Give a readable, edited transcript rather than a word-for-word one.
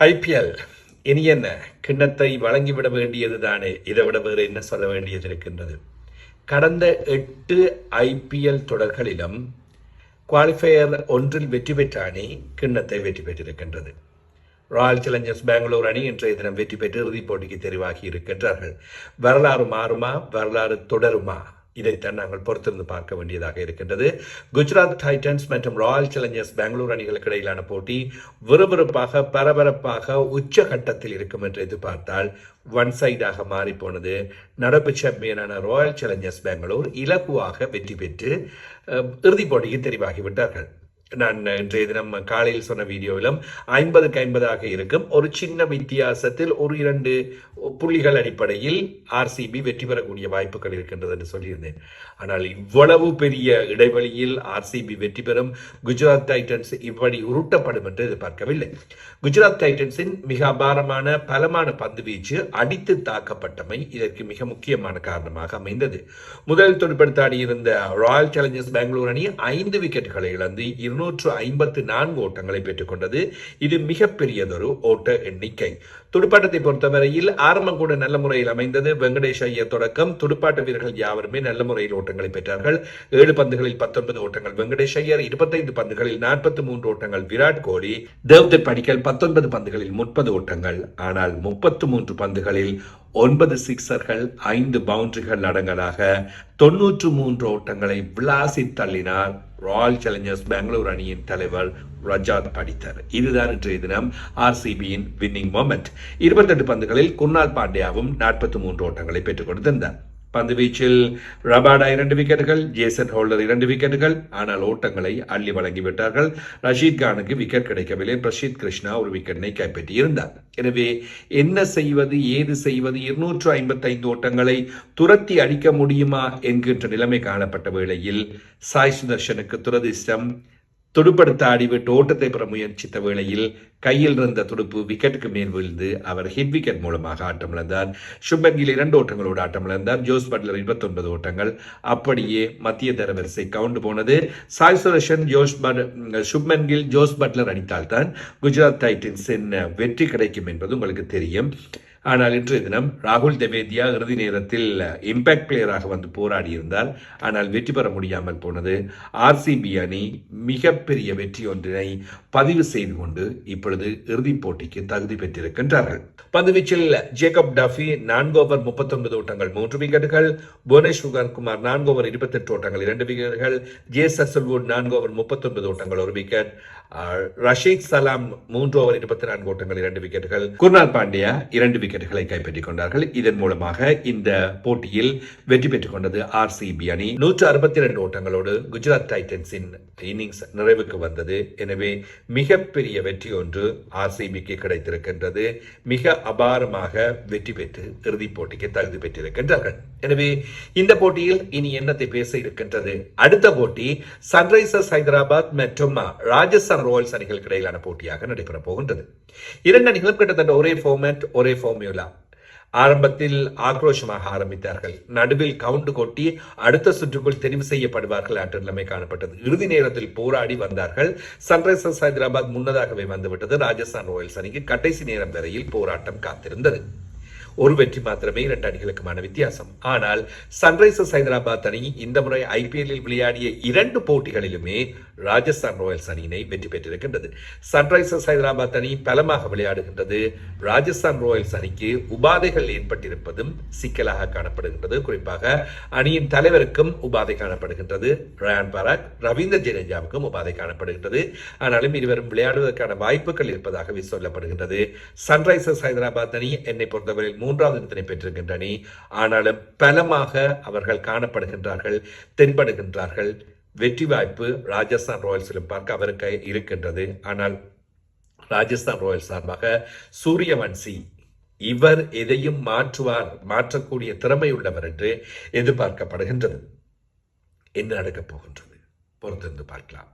IPL இனி என்ன கிண்ணத்தை வழங்கிவிட வேண்டியது தானே, இதை விட வேறு என்ன சொல்ல வேண்டியது இருக்கின்றது. கடந்த 8 ஐபிஎல் தொடர்களிலும் குவாலிஃபயர் ஒன்றில் வெற்றி பெற்ற அணி கிண்ணத்தை வெற்றி பெற்றிருக்கின்றது. ராயல் சேலஞ்சர்ஸ் பெங்களூர் அணி இன்றைய தினம் வெற்றி பெற்று இறுதிப் போட்டிக்கு தெரிவாகி இருக்கின்றார்கள். வரலாறு மாறுமா, வரலாறு தொடருமா, இதைத்தான் நாங்கள் பொறுத்திருந்து பார்க்க வேண்டியதாக இருக்கின்றது. குஜராத் டைட்டன்ஸ் மற்றும் ராயல் சேலஞ்சர்ஸ் பெங்களூர் அணிகளுக்கு இடையிலான போட்டி விறுவிறுப்பாக பரபரப்பாக உச்சகட்டத்தில் இருக்கும் என்று எதிர்பார்த்தால் ஒன் சைடாக மாறி போனது. நடப்பு சாம்பியனான ராயல் சேலஞ்சர்ஸ் பெங்களூர் இலகுவாக வெற்றி பெற்று இறுதிப் போட்டிக்கு தெரிவாகிவிட்டார்கள். நான் இன்றைய தினம் காலையில் சொன்ன வீடியோவிலும் 50-50 இருக்கும். ஒரு சின்ன வித்தியாசத்தில் 1-2 புள்ளிகள் அடிப்படையில் ஆர்சிபி வெற்றி பெறக்கூடிய வாய்ப்புகள் இருக்கின்றது என்று சொல்லியிருந்தேன். ஆனால் இவ்வளவு பெரிய இடைவெளியில் ஆர்சிபி வெற்றி பெறும், குஜராத் டைட்டன்ஸ் இப்படி உருட்டப்படும் என்று எதிர்பார்க்கவில்லை. குஜராத் டைட்டன்ஸின் மிக அபாரமான பலமான பந்து வீச்சு அடித்து தாக்கப்பட்டமை இதற்கு மிக முக்கியமான காரணமாக அமைந்தது. முதல் துடுப்படுத்த இருந்த ராயல் சேலஞ்சர்ஸ் பெங்களூர் அணி 5 விக்கெட்டுகளை இழந்து 254 ஓட்டங்களை பெற்றுக் கொண்டது. இது மிகப்பெரியதொரு ஓட்ட எண்ணிக்கை. துடுப்பாட்டத்தை பொறுத்தவரையில் ஆரம்பம் கூட நல்ல முறையில் அமைந்தது. வெங்கடேஷ் ஐயர் தொடக்கம் துடுப்பாட்ட வீரர்கள் யாவருமே நல்ல முறையில் ஓட்டங்களை பெற்றார்கள். 7 பந்துகளில் 19 ஓட்டங்கள் வெங்கடேஷ் ஐயர், 25 பந்துகளில் 43 ஓட்டங்கள் விராட் கோலி, தேவ்தத் படிக்கல் 19 பந்துகளில் 30 ஓட்டங்கள். ஆனால் 33 பந்துகளில் 9 சிக்சர்கள் 5 பவுண்டரிகள் அடங்கலாக 93 ஓட்டங்களை விளாசி தள்ளினார் ராயல் சேலஞ்சர்ஸ் பெங்களூர் அணியின் தலைவர் ரஜாத் படித்தர். இதுதான் இன்றைய தினம் ஆர்சிபியின் வின்னிங் மொமெண்ட். 28 பந்துகளில் குர்னால் பாண்டியாவும் 43 ஓட்டங்களை பெற்றுக் கொடுத்திருந்தார். பந்து வீச்சில் ரபாடா 2 விக்கெட்டுகள், ஜேசன் ஹோல்டர் 2 விக்கெட்டுகள். ஆனால் ஓட்டங்களை அள்ளி வழங்கிவிட்டார்கள். ரஷீத் கானுக்கு விக்கெட் கிடைக்கவில்லை. பிரசித் கிருஷ்ணா ஒரு விக்கெட்டை கைப்பற்றி இருந்தார். எனவே என்ன செய்வது, ஏது செய்வது, 255 ஓட்டங்களை துரத்தி அடிக்க முடியுமா என்கின்ற நிலைமை காணப்பட்ட வேளையில் சாய் சுதர்ஷனுக்கு துரதிர்ஷ்டம். துடுப்படுத்த ஆடிவிட்டு ஓட்டத்தை பெற முயற்சித்த வேளையில் கையில் இருந்த துடுப்பு விக்கெட்டுக்கு மேல் விழுந்து அவர் ஹிட் விக்கெட் மூலமாக ஆட்டமிழந்தார். சுப்மன் கில் 2 ஓட்டங்களோடு ஆட்டமிழந்தார். ஜோஸ் பட்லர் 29 ஓட்டங்கள். அப்படியே மத்திய தரவரிசை கவுண்டு போனது. சாய் சுதர்ஷன், சுப்மன் கில், ஜோஸ் பட்லர் அடித்தால்தான் குஜராத் டைட்டன்ஸின் வெற்றி கிடைக்கும் என்பது உங்களுக்கு தெரியும். ஆனால் இன்றைய தினம் ராகுல் தெவேதியா இறுதி நேரத்தில் இம்பாக்ட் பிளேயராக வந்து போராடி இருந்தார். ஆனால் வெற்றி பெற முடியாமல் போனது. ஆர்சிபி அணி மிகப்பெரிய வெற்றி ஒன்றினை பதிவு செய்து கொண்டு இப்பொழுது இறுதிப் போட்டிக்கு தகுதி பெற்றிருக்கின்றார்கள். பந்துவீச்சில் ஜேக்கப் டஃபி 4 ஓவர் 39 ஓட்டங்கள் 3 விக்கெட்டுகள். புவனேஸ்வர் குமார் 4 ஓவர் 28 ஓட்டங்கள் 2 விக்கெட்டுகள். ஜேசல்வுட் 4 ஓவர் 39 ஓட்டங்கள் 1 விக்கெட். ரஷீத் சலாம் 3 ஓவர் 24 ஓட்டங்கள் 2 விக்கெட்டுகள். குர்னால் பாண்டியா 2 விக்கெட்டுகளை கைப்பற்றிக் கொண்டார்கள். இதன் மூலமாக இந்த போட்டியில் வெற்றி பெற்றுக் கொண்டது ஆர்சிபி அணி. 162 ஓட்டங்களோடு குஜராத் டைட்டன்ஸின் இன்னிங்ஸ் நிறைவுக்கு வந்தது. எனவே மிகப்பெரிய வெற்றி ஒன்று ஆர்சிபிக்கு கிடைத்திருக்கின்றது. மிக அபாரமாக வெற்றி பெற்று இறுதிப் போட்டிக்கு தகுதி பெற்றிருக்கின்றார்கள். எனவே இந்த போட்டியில் இனி என்னத்தை பேச இருக்கின்றது? அடுத்த போட்டி சன்ரைசர்ஸ் ஹைதராபாத் மற்றும் ராஜஸ்தான் ராயல்ஸ் அணிகளுக்கு இடையிலான போட்டியாக நடைபெற போகின்றது. 2 அணிகளும் கிட்டத்தட்ட ஒரே ஃபார்மேட், ஒரே ஃபார்முலா. ஆரம்பத்தில் ஆக்ரோஷமாக ஆரம்பித்தார்கள். நடுவில் கவுண்ட் கொட்டி அடுத்த சுற்றுக்குள் தெரிவு செய்யப்படுவார்கள் என்ற நிலைமை காணப்பட்டது. இறுதி நேரத்தில் போராடி வந்தார்கள். சன்ரைசர்ஸ் ஹைதராபாத் முன்னதாகவே வந்துவிட்டது. ராஜஸ்தான் ராயல்ஸ் அணிக்கு கடைசி நேரம் வரையில் போராட்டம் காத்திருந்தது. ஒரு வெற்றி மாத்திரமே 2 அணிகளுக்குமான வித்தியாசம். ஆனால் சன்ரைசர்ஸ் ஹைதராபாத் அணி இந்த முறை ஐபிஎல்லில் விளையாடிய 2 போட்டிகளிலுமே ராஜஸ்தான் ராயல்ஸ் அணியினை வெற்றி பெற்றிருக்கின்றது. சன்ரைசர்ஸ் ஹைதராபாத் அணி பலமாக விளையாடுகின்றது. ராஜஸ்தான் ராயல்ஸ் அணிக்கு உபாதைகள் ஏற்பட்டிருப்பதும் சிக்கலாக காணப்படுகின்றது. குறிப்பாக அணியின் தலைவருக்கும் உபாதை காணப்படுகின்றது. ரயான் பராக், ரவீந்திர ஜடேஜாவுக்கும் உபாதை காணப்படுகின்றது. ஆனாலும் இருவரும் விளையாடுவதற்கான வாய்ப்புகள் இருப்பதாகவே சொல்லப்படுகின்றது. சன்ரைசர்ஸ் ஹைதராபாத் அணி என்னை பொறுத்தவரையில் 3வது இடத்தினை பெற்றிருக்கின்ற அணி. ஆனாலும் பலமாக அவர்கள் காணப்படுகின்றார்கள், தென்படுகின்றார்கள். வெற்றி வாய்ப்பு ராஜஸ்தான் ராயல்ஸிலும் பார்க்க அவருக்கு இருக்கின்றது. ஆனால் ராஜஸ்தான் ராயல்ஸ் சார்பாக சூரியவன்சி இவர் எதையும் மாற்றக்கூடிய திறமை உள்ளவர் என்று எதிர்பார்க்கப்படுகின்றது. என்ன நடக்கப் போகின்றது பொறுத்திருந்து பார்க்கலாம்.